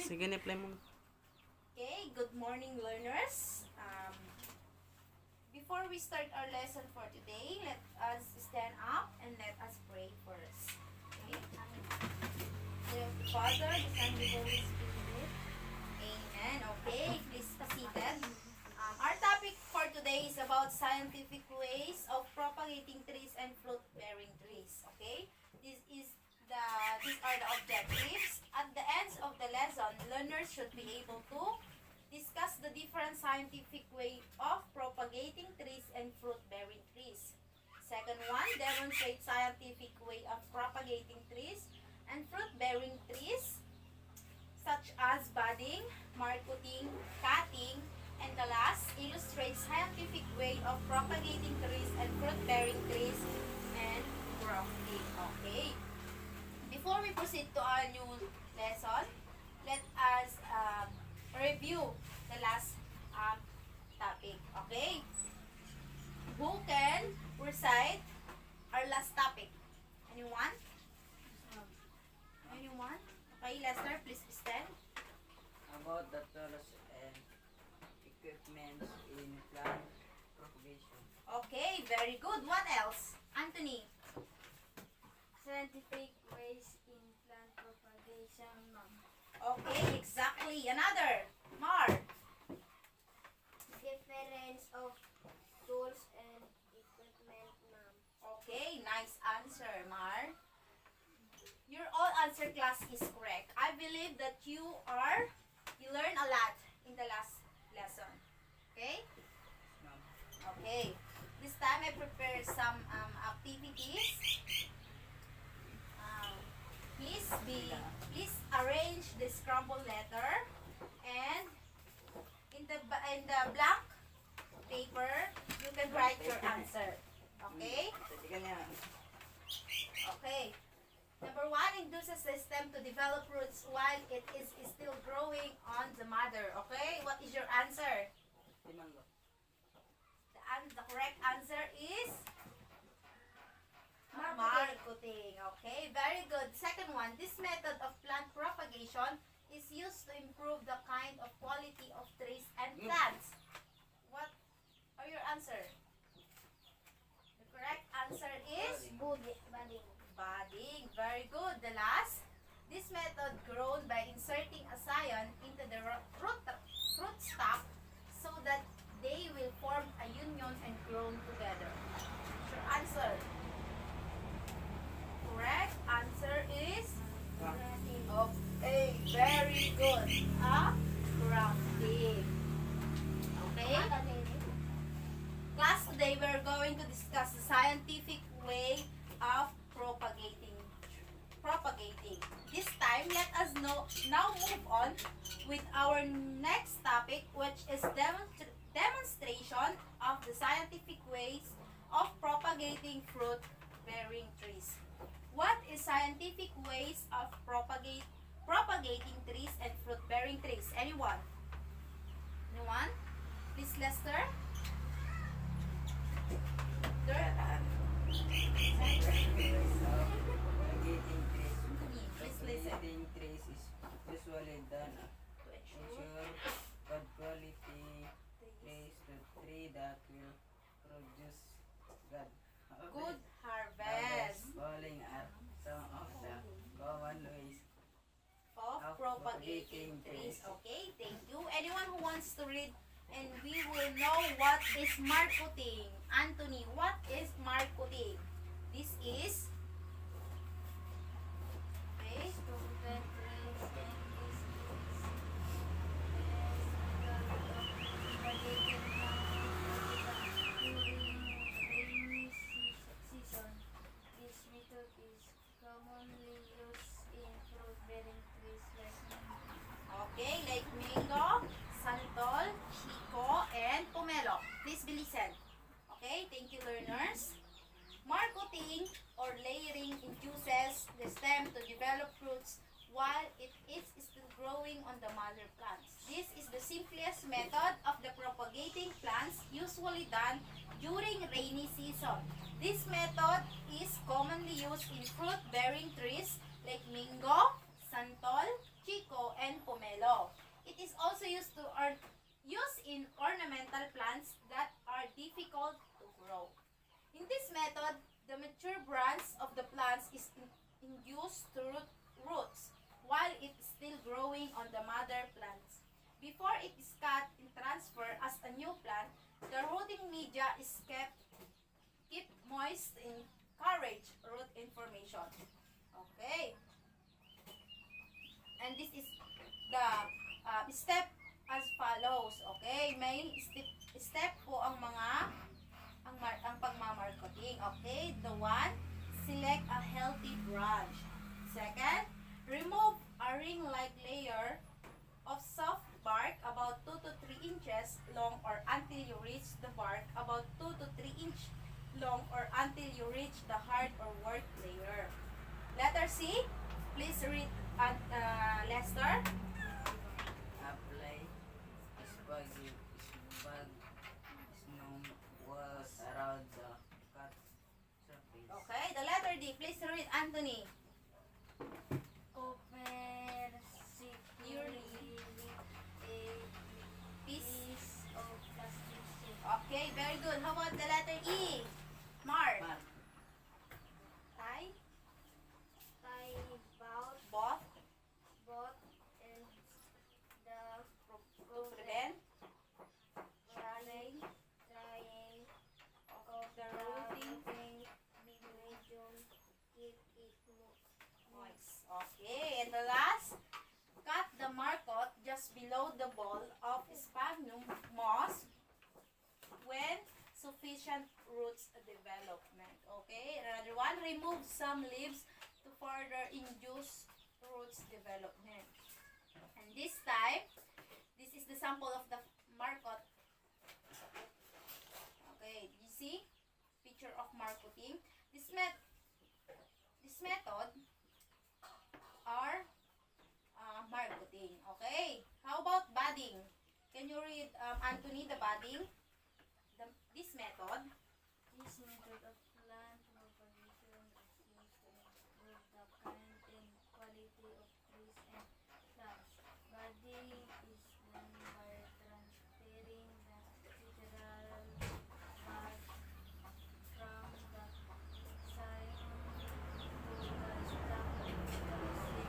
Sige, na-play mo. Okay, good morning learners. Before we start our lesson for today, let us stand up and let us pray first. Okay? Father, the Son, the Holy Spirit. Amen. Okay, please be seated. Our topic for today is about scientific ways of propagating trees and fruit-bearing trees. Okay? These are the objectives. At the end of the lesson, learners should be able to discuss the different scientific way of propagating trees and fruit-bearing trees. Second one, demonstrate scientific way of propagating trees and fruit-bearing trees such as budding, marketing, cutting, and the last, illustrate scientific way of propagating trees and fruit-bearing trees and grafting. Okay. Before we proceed to our new lesson, let us review the last topic. Okay? Who can recite our last topic? Anyone? Anyone? Okay, Lester, please stand. About the tools and equipment in plant propagation. Okay, very good. What else? Anthony? Scientific ways in plant propagation, ma'am. Okay, exactly. Another. Mar? Difference of tools and equipment, ma'am. Okay, nice answer, Mar. Your all answer class is correct. I believe that you learned a lot in the last lesson. Okay? Ma'am. Okay. This time I prepared some activities. Please arrange the scrambled letter and in the blank paper you can write your answer. Okay? Okay. Number one, induces the stem to develop roots while it is still growing on the mother. Okay? What is your answer? Limango. The correct answer is marketing. Okay, very good. Second one, this method of plant propagation is used to improve the kind of quality of trees and plants. What are your answer? The correct answer is Budding. budding. Very good. The last, this method grown by inserting a scion into the root stock so that they will form a union and grow together. What's your answer? Correct answer is okay, very good. Grafting. Okay? Class, today we're going to discuss the scientific way of propagating. This time, let us now move on with our next topic, which is demonstration of the scientific ways of propagating fruit-bearing trees. What is scientific ways of propagating trees and fruit-bearing trees? Anyone? Anyone? Please, Lester. Please listen. Propagating trees is usually done To to ensure ensure good quality trees to tree that will produce good harvest falling are some of the common ways of propagating trees. Okay, thank you. Anyone who wants to read and we will know what is marketing. Anthony, what is marketing? This is okay. Student trees and propagating during rainy season. This method is commonly used in fruit-bearing trees like Okay, like mango, santol, chico, and pomelo. Please be listen. Okay, thank you, learners. Marketing or layering induces the stem to develop roots while it is still growing on the mother plants. This is the simplest method of the propagating plants, usually done during rainy season. This method is commonly used in fruit-bearing trees like mango, santol, chico, and pomelo. exposed to roots while it is still growing on the mother plants. Before it is cut and transferred as a new plant, the rooting media is kept moist and encourage root information. Okay. And this is the step as follows. Okay, may step po ang mga ang pagmamarketing. Okay, the one, select a healthy branch. Second, remove a ring-like layer of soft bark about 2 to 3 inches long or until you reach the bark about 2 to 3 inch long or until you reach the hard or work layer. Letter C, please read Lester. Apply spag snow walls around the cut surface. Okay, the letter D, please read Anthony. Cover securely a piece of plastic sheet. Okay, very good. How about the letter E? Mark. Mark. Tie Tie both both ends the to prevent trying of the rooting medium, keep it moist. Okay, and the last, cut the marcot just below the ball of sphagnum moss when sufficient roots development. Okay, another one, remove some leaves to further induce roots development. And this time, this is the sample of the marcot. Okay, you see picture of marcoting. This method are marcoting. Okay, how about budding? Can you read Anthony, the budding? This method. This method of plant propagation is used to improve the kind and quality of trees and plants. Budding is done by transferring the literal bud from the scion to the stalk of the seed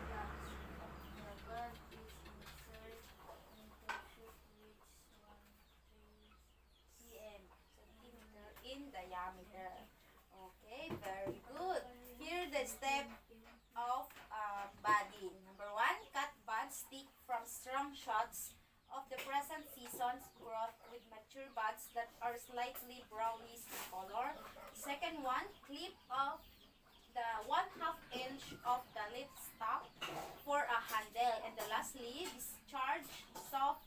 plants. The bud is inserted into shoot which 1 centimeter in diameter. Okay, very good. Here the step of budding. Number 1, cut buds stick from strong shoots of the present season's growth with mature buds that are slightly brownish in color. Second one, clip off the 1/2 inch of the leaf stalk for a handle. And the lastly, discharge soft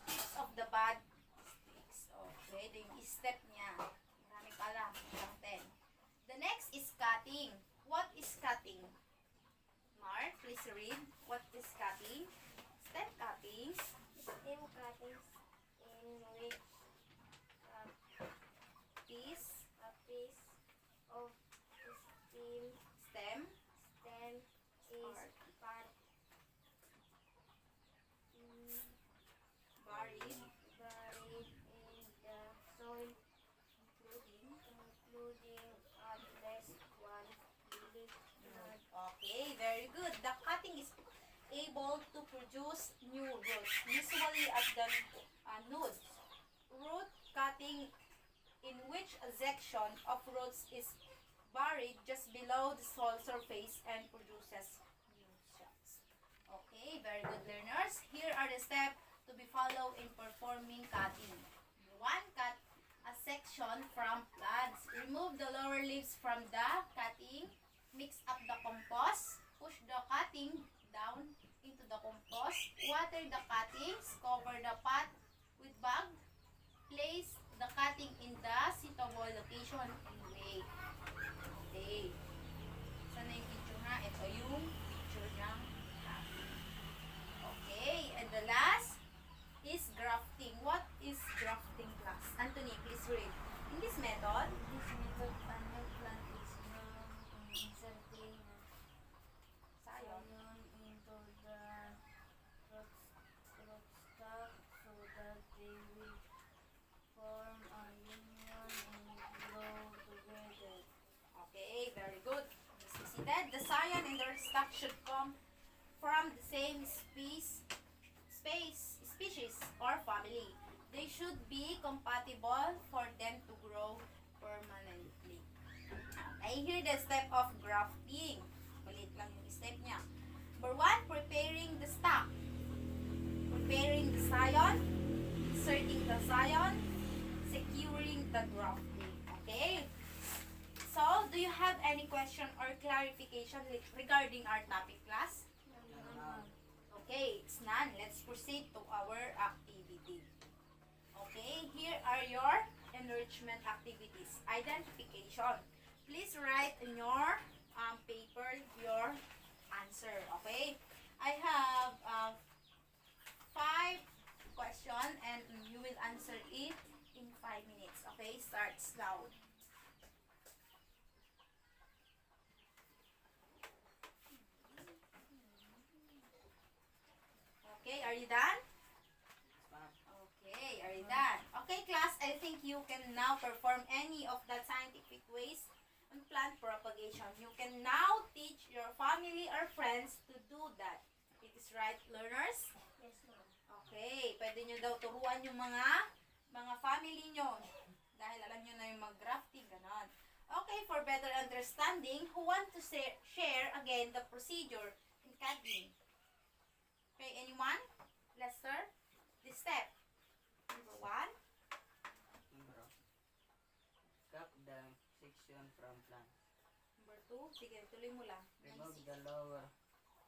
tips of the bud sticks. Okay, ito yung step niya. Marami pala. 10. The next is cutting. What is cutting? Mark, please read. What is cutting? Stem cuttings. stem cuttings in which Piece. a piece of Stem. stem is part Buried. buried in the soil, including at least 1 millimeter. Okay, very good. The cutting is able to produce new roots, usually at the nodes. Root cutting, in which a section of roots is buried just below the soil surface and produces new shoots. Okay, very good learners. Here are the steps to be followed in performing cutting. 1, cut a section from plants. Remove the lower leaves from the cutting. Mix up the compost. Push the cutting down into the compost. Water the cuttings. Cover the pot with bag. Place the cutting in the suitable location and wait. Okay. Sana yung picture na? Ito yung picture ng cutting. Okay. And the last is grafting. What is grafting, class? Anthony, please read. In this method, This method, a new plant is grown in inserting sayon. scion into the rootstock so that they will form a union and grow together. Okay, very good. Let's see the scion and their stock should come from the same species or family. They should be compatible for them to grow permanently. Okay, here the step of grafting. Malit lang yung step niya. Number 1, preparing the stock. Preparing the scion, inserting the scion, securing the grafting. Okay? So, do you have any question or clarification regarding our topic, class? Okay, it's none. Let's proceed to our activity. Okay, here are your enrichment activities. Identification. Please write in your paper your answer. Okay, I have 5 questions and you will answer it in 5 minutes. Okay, starts now. Okay, are you done? Ma'am. Okay, are you done? Okay, class, I think you can now perform any of the scientific ways on plant propagation. You can now teach your family or friends to do that. It is right, learners? Yes, ma'am. Okay, pwede nyo daw turuan yung mga family nyo. Dahil alam nyo na yung mag-grafting, ganon. Okay, for better understanding, who want to share again the procedure in cutting? Okay, anyone? Lester? This step. Number 1. Number cut the section from plant. Number 2. Sige, tuloy mo lang. Remove the lower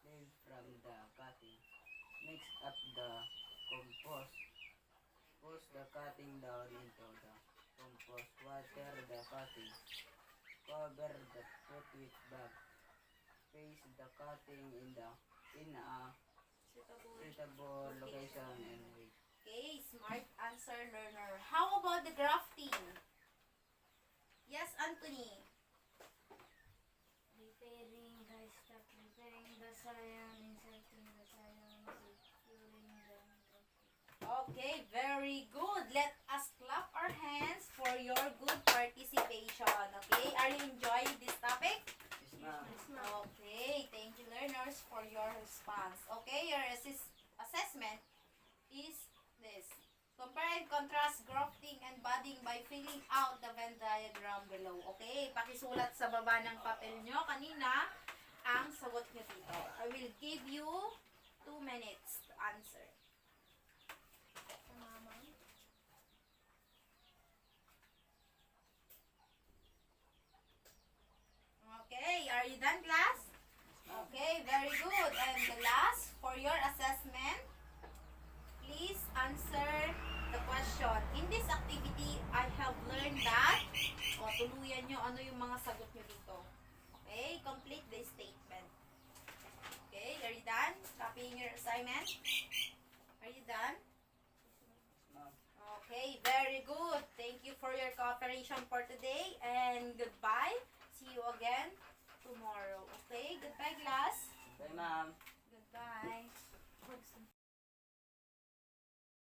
leaf from the cutting. Mix up the compost. Push the cutting down into the compost. Water the cutting. Cover the fruit with bag. Place the cutting in a suitable location and wait. Okay, smart answer, learner. How about the grafting? Yes, Anthony. Preparing the stock, preparing the scion, inserting the scion, securing the grafting. Okay, very good. Let us clap our hands for your good participation. Okay, are you enjoying this topic? Yes, ma'am. Yes, ma'am. Okay, thank you, learners, for your response. Okay, your assessment is this. Compare and contrast grafting and budding by filling out the Venn diagram below. Okay, pakisulat sa baba ng papel nyo kanina ang sagot nyo dito. I will give you 2 minutes to answer. Tama, ma'am. Okay, are you done, class? Okay, very good. And the last, for your assessment, please answer the question. In this activity, I have learned that, tuluyan nyo ano yung mga sagot nyo dito. Okay, complete the statement. Okay, are you done? Copying your assignment? Are you done? Ma'am. Okay, very good. Thank you for your cooperation for today and goodbye. See you again tomorrow. Okay, goodbye, class. Bye, ma'am. Goodbye.